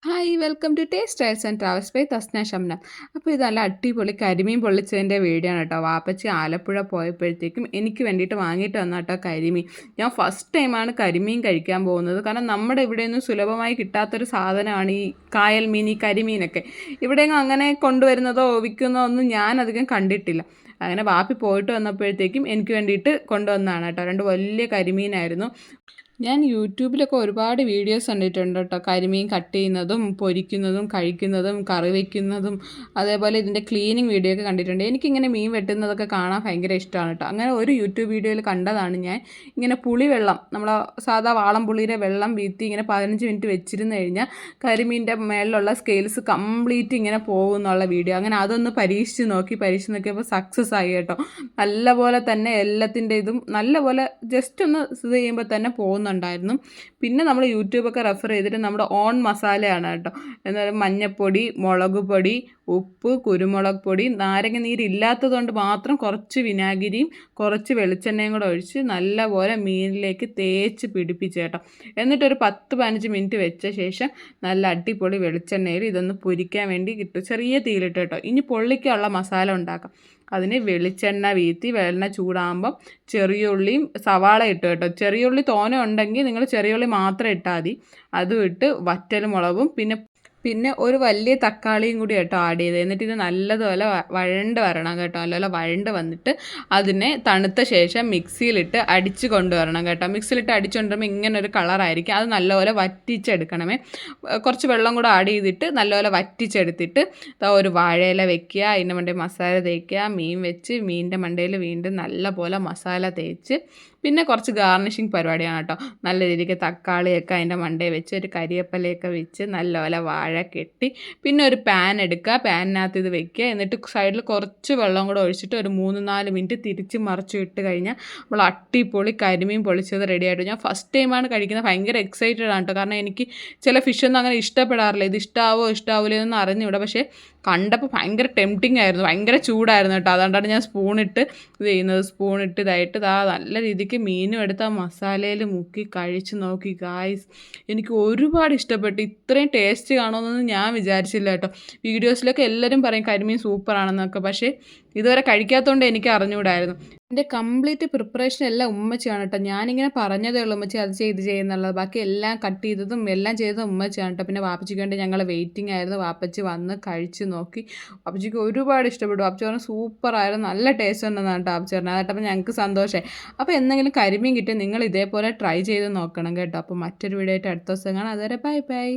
Hi welcome to taste styles and travels by Thasna Shamna. അപ്പോൾ ഇത് നല്ല അടിപൊളി കരിമീൻ പൊള്ളിച്ചതിൻ്റെ വീഡിയോ ആണ് കേട്ടോ. വാപ്പച്ചി ആലപ്പുഴ പോയപ്പോഴത്തേക്കും എനിക്ക് വേണ്ടിയിട്ട് വാങ്ങിയിട്ട് വന്ന കേട്ടോ കരിമീൻ. ഞാൻ ഫസ്റ്റ് ടൈമാണ് കരിമീൻ കഴിക്കാൻ പോകുന്നത്. കാരണം നമ്മുടെ ഇവിടെയൊന്നും സുലഭമായി കിട്ടാത്തൊരു സാധനമാണ് ഈ കായൽ മീൻ, ഈ കരിമീനൊക്കെ. ഇവിടെയെങ്കിലും അങ്ങനെ കൊണ്ടുവരുന്നതോ വിൽക്കുന്നതോ ഒന്നും ഞാൻ അധികം കണ്ടിട്ടില്ല. അങ്ങനെ വാപ്പി പോയിട്ട് വന്നപ്പോഴത്തേക്കും എനിക്ക് വേണ്ടിയിട്ട് കൊണ്ടുവന്നതാണ് കേട്ടോ. രണ്ട് വലിയ കരിമീനായിരുന്നു. ഞാൻ യൂട്യൂബിലൊക്കെ ഒരുപാട് വീഡിയോസ് കണ്ടിട്ടുണ്ട് കേട്ടോ. കരിമീൻ കട്ട് ചെയ്യുന്നതും പൊരിക്കുന്നതും കഴിക്കുന്നതും കറി വയ്ക്കുന്നതും അതേപോലെ ഇതിൻ്റെ ക്ലീനിങ് വീഡിയോ ഒക്കെ കണ്ടിട്ടുണ്ട്. എനിക്കിങ്ങനെ മീൻ വെട്ടുന്നതൊക്കെ കാണാൻ ഭയങ്കര ഇഷ്ടമാണ് കേട്ടോ. അങ്ങനെ ഒരു യൂട്യൂബ് വീഡിയോയിൽ കണ്ടതാണ് ഞാൻ. ഇങ്ങനെ പുളിവെള്ളം, നമ്മളെ സാധാ വാളം പുളിയുടെ വെള്ളം വീത്തി ഇങ്ങനെ 15 മിനിറ്റ് വെച്ചിരുന്ന് കഴിഞ്ഞാൽ കരിമീൻ്റെ മേളിലുള്ള സ്കെയിൽസ് കംപ്ലീറ്റ് ഇങ്ങനെ പോകുന്നുള്ള വീഡിയോ. അങ്ങനെ അതൊന്ന് പരീക്ഷിച്ച് നോക്കിയപ്പോൾ സക്സസ് ആയി കേട്ടോ. നല്ലപോലെ തന്നെ എല്ലാത്തിൻ്റെ ഇതും നല്ലപോലെ ജസ്റ്റ് ഒന്ന് ഇത് ചെയ്യുമ്പോൾ തന്നെ പോകുന്നുണ്ടായിരുന്നു. പിന്നെ നമ്മൾ യൂട്യൂബൊക്കെ റെഫർ ചെയ്തിട്ട് നമ്മുടെ ഓൺ മസാലയാണ് കേട്ടോ. എന്നാലും മഞ്ഞൾപ്പൊടി, മുളക് പൊടി, ഉപ്പ്, കുരുമുളക് പൊടി, നാരങ്ങ നീരില്ലാത്തതുകൊണ്ട് മാത്രം കുറച്ച് വിനാഗിരിയും കുറച്ച് വെളിച്ചെണ്ണയും കൂടെ ഒഴിച്ച് നല്ലപോലെ മീനിലേക്ക് തേച്ച് പിടിപ്പിച്ച് കേട്ടോ. എന്നിട്ടൊരു 10-15 മിനിറ്റ് വെച്ച ശേഷം നല്ല അടിപൊളി വെളിച്ചെണ്ണയിൽ ഇതൊന്ന് പൊരിക്കാൻ വേണ്ടി കിട്ടും. ചെറിയ തീയിലിട്ട് കേട്ടോ. ഇനി പൊള്ളിക്കാനുള്ള മസാല ഉണ്ടാക്കാം. അതിന് വെളിച്ചെണ്ണ വീഴ്ത്തി വെണ്ണ ചൂടാകുമ്പം ചെറിയ ഉള്ളിയും സവാള ഇട്ട് കേട്ടോ. ചെറിയ ഉള്ളി തോനെ ഉണ്ടെങ്കിൽ നിങ്ങൾ ചെറിയ ഉള്ളി മാത്രം ഇട്ടാൽ മതി. അതും ഇട്ട് വറ്റൽ മുളകും പിന്നെ ഒരു വലിയ തക്കാളിയും കൂടി കേട്ടോ ആഡ് ചെയ്ത്. എന്നിട്ട് ഇത് നല്ലതുപോലെ വഴണ്ട് വരണം കേട്ടോ. നല്ലപോലെ വഴണ്ട് വന്നിട്ട് അതിനെ തണുത്ത ശേഷം മിക്സിയിലിട്ട് അടിച്ച് കൊണ്ടുവരണം കേട്ടോ. മിക്സിയിലിട്ട് അടിച്ചു കൊണ്ടുവരുമ്പോൾ ഇങ്ങനെ ഒരു കളറായിരിക്കും. അത് നല്ലപോലെ വറ്റിച്ചെടുക്കണമേ. കുറച്ച് വെള്ളം കൂടെ ആഡ് ചെയ്തിട്ട് നല്ലപോലെ വറ്റിച്ചെടുത്തിട്ട് ഒരു വാഴയില വെക്കുക, അതിൻ്റെ മണ്ടയിൽ മസാല തേക്കുക, മീൻ വെച്ച് മീനിൻ്റെ മണ്ടയിൽ വീണ്ടും നല്ലപോലെ മസാല തേച്ച് പിന്നെ കുറച്ച് ഗാർണിഷിങ് പരിപാടിയാണ് കേട്ടോ. നല്ല രീതിക്ക് തക്കാളിയൊക്കെ അതിൻ്റെ മണ്ടയിൽ വെച്ച് ഒരു കരിവേപ്പിലയൊക്കെ വെച്ച് നല്ലപോലെ വാഴ കെട്ടി പിന്നെ ഒരു പാൻ എടുക്കുക. പാനിനകത്ത് ഇത് വെക്കുക. എന്നിട്ട് സൈഡിൽ കുറച്ച് വെള്ളം കൂടെ ഒഴിച്ചിട്ട് ഒരു 3-4 മിനിറ്റ് തിരിച്ച് മറിച്ച് ഇട്ട് കഴിഞ്ഞാൽ നമ്മൾ അടിപൊളി കരിമീൻ പൊളിച്ചത് റെഡി ആയിട്ട്. ഞാൻ ഫസ്റ്റ് ടൈമാണ് കഴിക്കുന്നത്. ഭയങ്കര എക്സൈറ്റഡ് ആണ് കേട്ടോ. കാരണം എനിക്ക് ചില ഫിഷൊന്നും അങ്ങനെ ഇഷ്ടപ്പെടാറില്ല. ഇത് ഇഷ്ടാവില്ല എന്നൊന്നും അറിഞ്ഞൂടാ. പക്ഷേ കണ്ടപ്പോൾ ഭയങ്കര ടെംപ്റ്റിംഗ് ആയിരുന്നു. ഭയങ്കര ചൂടായിരുന്നു കേട്ടോ. അതുകൊണ്ടാണ് ഞാൻ സ്പൂണിട്ട് ഇത് ചെയ്യുന്നത്. സ്പൂണിട്ട് ഇതായിട്ട് നല്ല രീതിക്ക് മീനും എടുത്ത് ആ മസാലയിൽ മുക്കി കഴിച്ച് നോക്കി ഗായ്സ്. എനിക്ക് ഒരുപാട് ഇഷ്ടപ്പെട്ടു. ഇത്രയും ടേസ്റ്റ് കാണുമെന്നൊന്നും ഞാൻ വിചാരിച്ചില്ല കേട്ടോ. വീഡിയോസിലൊക്കെ എല്ലാവരും പറയും കരിമീൻ സൂപ്പറാണെന്നൊക്കെ. പക്ഷേ ഇതുവരെ കഴിക്കാത്തതുകൊണ്ട് എനിക്ക് അറിഞ്ഞുകൂടായിരുന്നു. എൻ്റെ കംപ്ലീറ്റ് പ്രിപ്പറേഷൻ എല്ലാം ഉമ്മച്ചിയാണ് കേട്ടോ. ഞാനിങ്ങനെ പറഞ്ഞതേ ഉള്ളൂ ഉമ്മച്ചി അത് ചെയ്യുന്നുള്ളത്. ബാക്കി എല്ലാം കട്ട് ചെയ്തതും എല്ലാം ചെയ്തതും ഉമ്മച്ചിയാണ് കേട്ടോ. പിന്നെ വാപ്പച്ചിക്ക് വേണ്ടി ഞങ്ങൾ വെയിറ്റിംഗ് ആയിരുന്നു. വാപ്പച്ചി വന്ന് കഴിച്ച് നോക്കി. വാപ്പച്ചിക്ക് ഒരുപാട് ഇഷ്ടപ്പെട്ടു. വാപ്പച്ചി പറഞ്ഞാൽ സൂപ്പറായിരുന്നു, നല്ല ടേസ്റ്റ് ഉണ്ടെന്നാണ് കേട്ടോ വാപ്പച്ചി പറഞ്ഞത്. അതപ്പോൾ ഞങ്ങൾക്ക് സന്തോഷമായി. അപ്പോൾ എന്തെങ്കിലും കരിമീൻ കിട്ടിയാൽ നിങ്ങൾ ഇതേപോലെ ട്രൈ ചെയ്ത് നോക്കണം കേട്ടോ. അപ്പോൾ മറ്റൊരു വീഡിയോ ആയിട്ട് അടുത്ത ദിവസം കാണാം. അതുവരെ ബൈ ബൈ.